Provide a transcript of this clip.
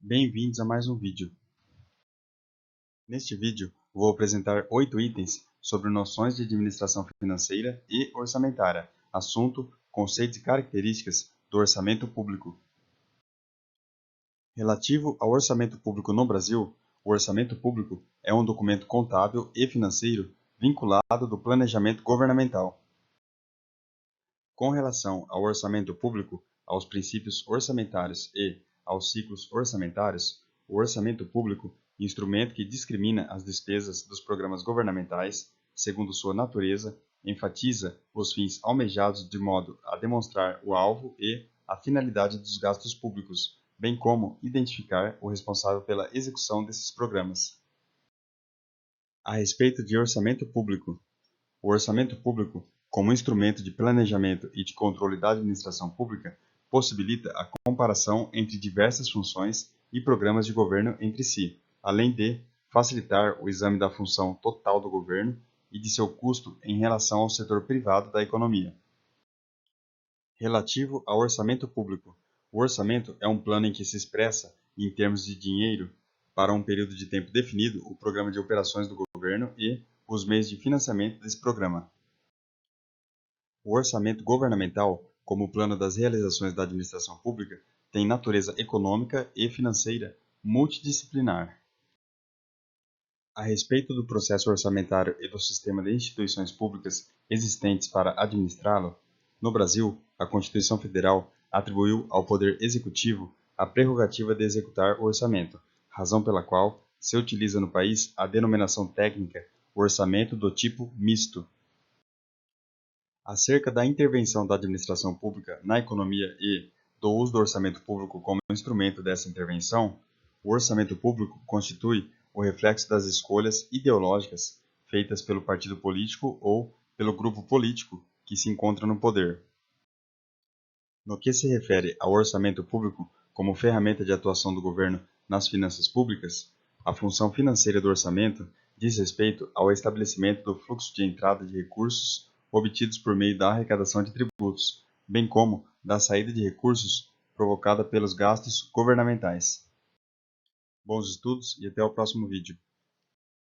Bem-vindos a mais um vídeo. Neste vídeo, vou apresentar 8 itens sobre noções de administração financeira e orçamentária, assunto, conceitos e características do orçamento público. Relativo ao orçamento público no Brasil, o orçamento público é um documento contábil e financeiro vinculado do planejamento governamental. Com relação ao orçamento público, aos princípios orçamentários e aos ciclos orçamentários, o orçamento público, instrumento que discrimina as despesas dos programas governamentais, segundo sua natureza, enfatiza os fins almejados de modo a demonstrar o alvo e a finalidade dos gastos públicos, bem como identificar o responsável pela execução desses programas. A respeito de orçamento público, o orçamento público, como instrumento de planejamento e de controle da administração pública, possibilita a comparação entre diversas funções e programas de governo entre si, além de facilitar o exame da função total do governo e de seu custo em relação ao setor privado da economia. Relativo ao orçamento público, o orçamento é um plano em que se expressa, em termos de dinheiro, para um período de tempo definido, o programa de operações do governo e os meios de financiamento desse programa. O orçamento governamental, como plano das realizações da administração pública, tem natureza econômica e financeira multidisciplinar. A respeito do processo orçamentário e do sistema de instituições públicas existentes para administrá-lo, no Brasil, a Constituição Federal atribuiu ao Poder Executivo a prerrogativa de executar o orçamento, razão pela qual se utiliza no país a denominação técnica orçamento do tipo misto. Acerca da intervenção da administração pública na economia e do uso do orçamento público como instrumento dessa intervenção, o orçamento público constitui o reflexo das escolhas ideológicas feitas pelo partido político ou pelo grupo político que se encontra no poder. No que se refere ao orçamento público como ferramenta de atuação do governo nas finanças públicas, a função financeira do orçamento diz respeito ao estabelecimento do fluxo de entrada de recursos obtidos por meio da arrecadação de tributos, bem como da saída de recursos provocada pelos gastos governamentais. Bons estudos e até o próximo vídeo.